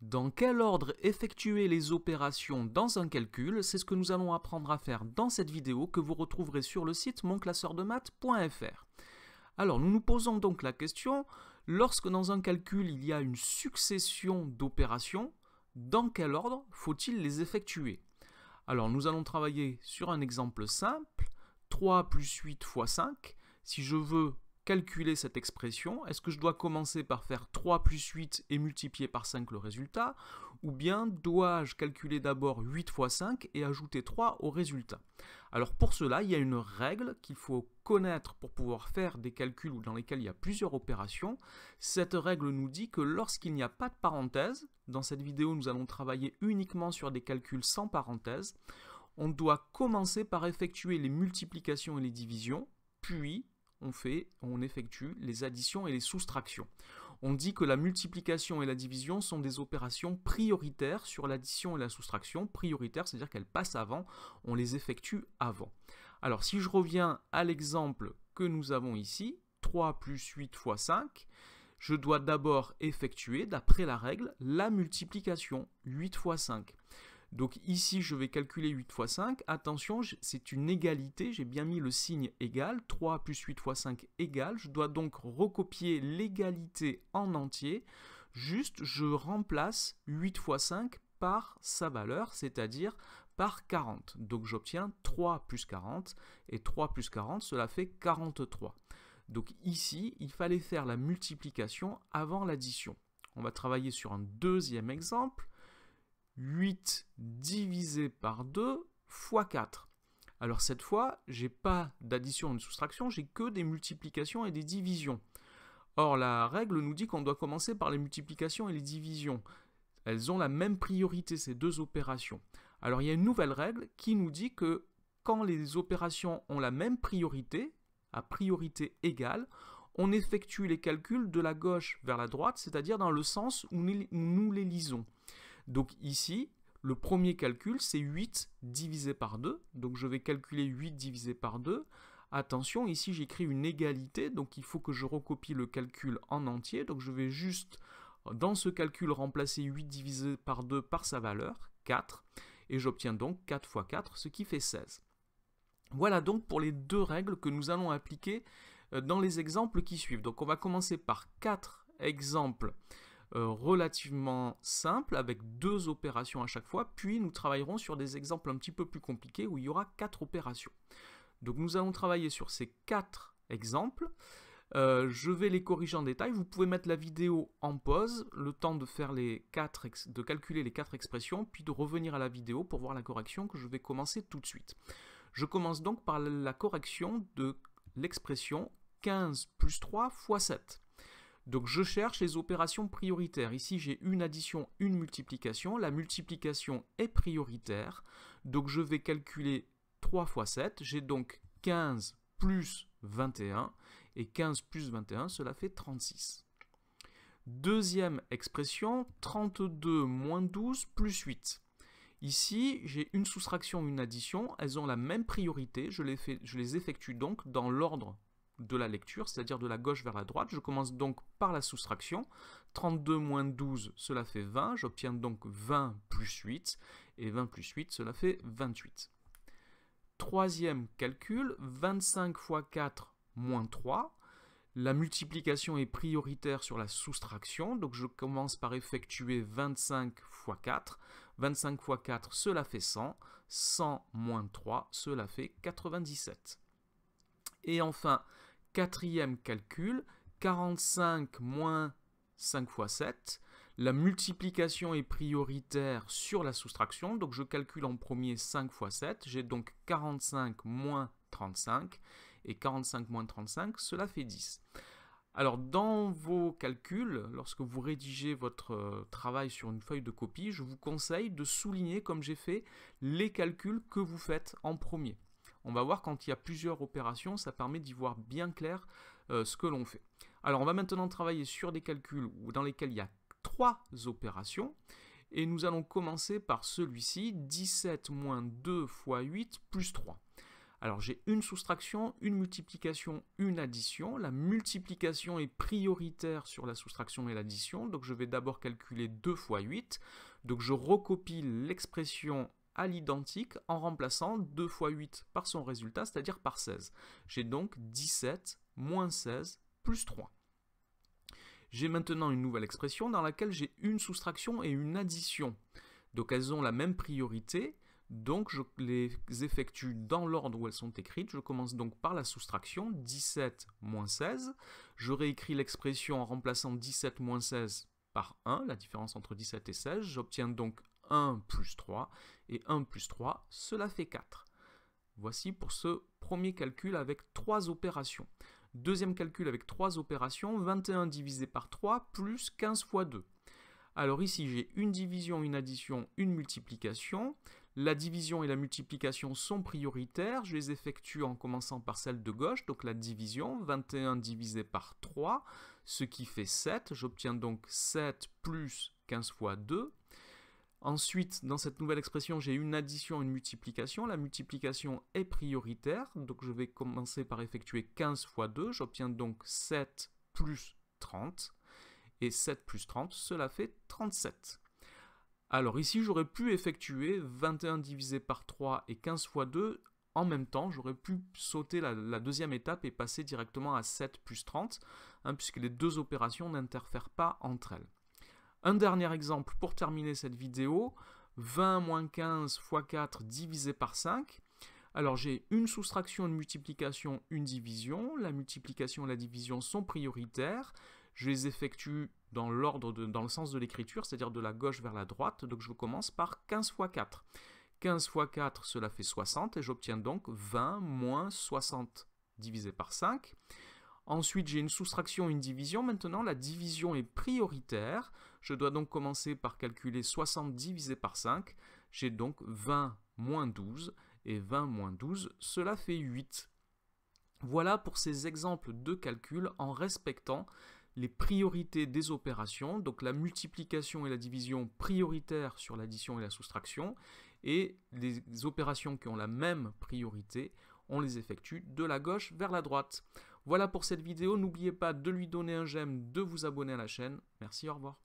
Dans quel ordre effectuer les opérations dans un calcul? C'est ce que nous allons apprendre à faire dans cette vidéo que vous retrouverez sur le site monclasseurdemaths.fr. Alors nous nous posons donc la question, lorsque dans un calcul il y a une succession d'opérations, dans quel ordre faut-il les effectuer? Alors nous allons travailler sur un exemple simple, 3 plus 8 fois 5. Si je veux calculer cette expression, est-ce que je dois commencer par faire 3 plus 8 et multiplier par 5 le résultat, ou bien dois-je calculer d'abord 8 fois 5 et ajouter 3 au résultat? Alors pour cela, il y a une règle qu'il faut connaître pour pouvoir faire des calculs dans lesquels il y a plusieurs opérations. Cette règle nous dit que lorsqu'il n'y a pas de parenthèse, dans cette vidéo nous allons travailler uniquement sur des calculs sans parenthèse, on doit commencer par effectuer les multiplications et les divisions, puis on effectue les additions et les soustractions. On dit que la multiplication et la division sont des opérations prioritaires sur l'addition et la soustraction. Prioritaires, c'est-à-dire qu'elles passent avant, on les effectue avant. Alors si je reviens à l'exemple que nous avons ici, 3 plus 8 fois 5, je dois d'abord effectuer, d'après la règle, la multiplication, 8 fois 5. Donc ici, je vais calculer 8 fois 5. Attention, c'est une égalité, j'ai bien mis le signe égal. 3 plus 8 fois 5 égale. Je dois donc recopier l'égalité en entier. Juste, je remplace 8 fois 5 par sa valeur, c'est-à-dire par 40. Donc j'obtiens 3 plus 40, et 3 plus 40, cela fait 43. Donc ici, il fallait faire la multiplication avant l'addition. On va travailler sur un deuxième exemple. 8 divisé par 2 fois 4. Alors cette fois, j'ai pas d'addition et de soustraction, j'ai que des multiplications et des divisions. Or la règle nous dit qu'on doit commencer par les multiplications et les divisions. Elles ont la même priorité, ces deux opérations. Alors il y a une nouvelle règle qui nous dit que quand les opérations ont la même priorité, à priorité égale, on effectue les calculs de la gauche vers la droite, c'est-à-dire dans le sens où nous les lisons. Donc ici, le premier calcul, c'est 8 divisé par 2. Donc je vais calculer 8 divisé par 2. Attention, ici j'écris une égalité, donc il faut que je recopie le calcul en entier. Donc je vais juste, dans ce calcul, remplacer 8 divisé par 2 par sa valeur, 4. Et j'obtiens donc 4 fois 4, ce qui fait 16. Voilà donc pour les deux règles que nous allons appliquer dans les exemples qui suivent. Donc on va commencer par 4 exemples relativement simple avec deux opérations à chaque fois, puis nous travaillerons sur des exemples un petit peu plus compliqués où il y aura 4 opérations. Donc nous allons travailler sur ces 4 exemples. Je vais les corriger en détail. Vous pouvez mettre la vidéo en pause, le temps de faire de calculer les 4 expressions, puis de revenir à la vidéo pour voir la correction que je vais commencer tout de suite. Je commence donc par la correction de l'expression 15 plus 3 fois 7. Donc je cherche les opérations prioritaires. Ici j'ai une addition, une multiplication. La multiplication est prioritaire. Donc je vais calculer 3 fois 7. J'ai donc 15 plus 21. Et 15 plus 21, cela fait 36. Deuxième expression, 32 moins 12 plus 8. Ici, j'ai une soustraction, une addition. Elles ont la même priorité. Je les effectue donc dans l'ordre de la lecture, c'est-à-dire de la gauche vers la droite. Je commence donc par la soustraction. 32 moins 12, cela fait 20. J'obtiens donc 20 plus 8. Et 20 plus 8, cela fait 28. Troisième calcul, 25 fois 4 moins 3. La multiplication est prioritaire sur la soustraction. Donc je commence par effectuer 25 fois 4. 25 fois 4, cela fait 100. 100 moins 3, cela fait 97. Et enfin, quatrième calcul, 45 moins 5 fois 7. La multiplication est prioritaire sur la soustraction, donc je calcule en premier 5 fois 7. J'ai donc 45 moins 35, et 45 moins 35, cela fait 10. Alors dans vos calculs, lorsque vous rédigez votre travail sur une feuille de copie, je vous conseille de souligner, comme j'ai fait, les calculs que vous faites en premier. On va voir quand il y a plusieurs opérations, ça permet d'y voir bien clair ce que l'on fait. Alors on va maintenant travailler sur des calculs dans lesquels il y a 3 opérations. Et nous allons commencer par celui-ci, 17 moins 2 fois 8 plus 3. Alors j'ai une soustraction, une multiplication, une addition. La multiplication est prioritaire sur la soustraction et l'addition, donc je vais d'abord calculer 2 fois 8. Donc je recopie l'expression à l'identique en remplaçant 2 fois 8 par son résultat, c'est-à-dire par 16. J'ai donc 17 moins 16 plus 3. J'ai maintenant une nouvelle expression dans laquelle j'ai une soustraction et une addition. Donc elles ont la même priorité, donc je les effectue dans l'ordre où elles sont écrites. Je commence donc par la soustraction, 17 moins 16. Je réécris l'expression en remplaçant 17 moins 16 par 1, la différence entre 17 et 16. J'obtiens donc 1 plus 3, et 1 plus 3, cela fait 4. Voici pour ce premier calcul avec 3 opérations. Deuxième calcul avec 3 opérations, 21 divisé par 3 plus 15 fois 2. Alors ici, j'ai une division, une addition, une multiplication. La division et la multiplication sont prioritaires. Je les effectue en commençant par celle de gauche, donc la division, 21 divisé par 3, ce qui fait 7. J'obtiens donc 7 plus 15 fois 2. Ensuite, dans cette nouvelle expression, j'ai une addition et une multiplication. La multiplication est prioritaire, donc je vais commencer par effectuer 15 fois 2. J'obtiens donc 7 plus 30. Et 7 plus 30, cela fait 37. Alors ici, j'aurais pu effectuer 21 divisé par 3 et 15 fois 2 en même temps. J'aurais pu sauter la deuxième étape et passer directement à 7 plus 30, puisque les deux opérations n'interfèrent pas entre elles. Un dernier exemple pour terminer cette vidéo, 20 moins 15 fois 4 divisé par 5. Alors j'ai une soustraction, une multiplication, une division. La multiplication et la division sont prioritaires. Je les effectue dans l'ordre, dans le sens de l'écriture, c'est-à-dire de la gauche vers la droite. Donc je commence par 15 fois 4. 15 fois 4, cela fait 60 et j'obtiens donc 20 moins 60 divisé par 5. Ensuite, j'ai une soustraction et une division. Maintenant, la division est prioritaire. Je dois donc commencer par calculer 60 divisé par 5. J'ai donc 20 moins 12. Et 20 moins 12, cela fait 8. Voilà pour ces exemples de calcul en respectant les priorités des opérations. Donc la multiplication et la division prioritaires sur l'addition et la soustraction. Et les opérations qui ont la même priorité, on les effectue de la gauche vers la droite. Voilà pour cette vidéo, n'oubliez pas de lui donner un j'aime, de vous abonner à la chaîne. Merci, au revoir.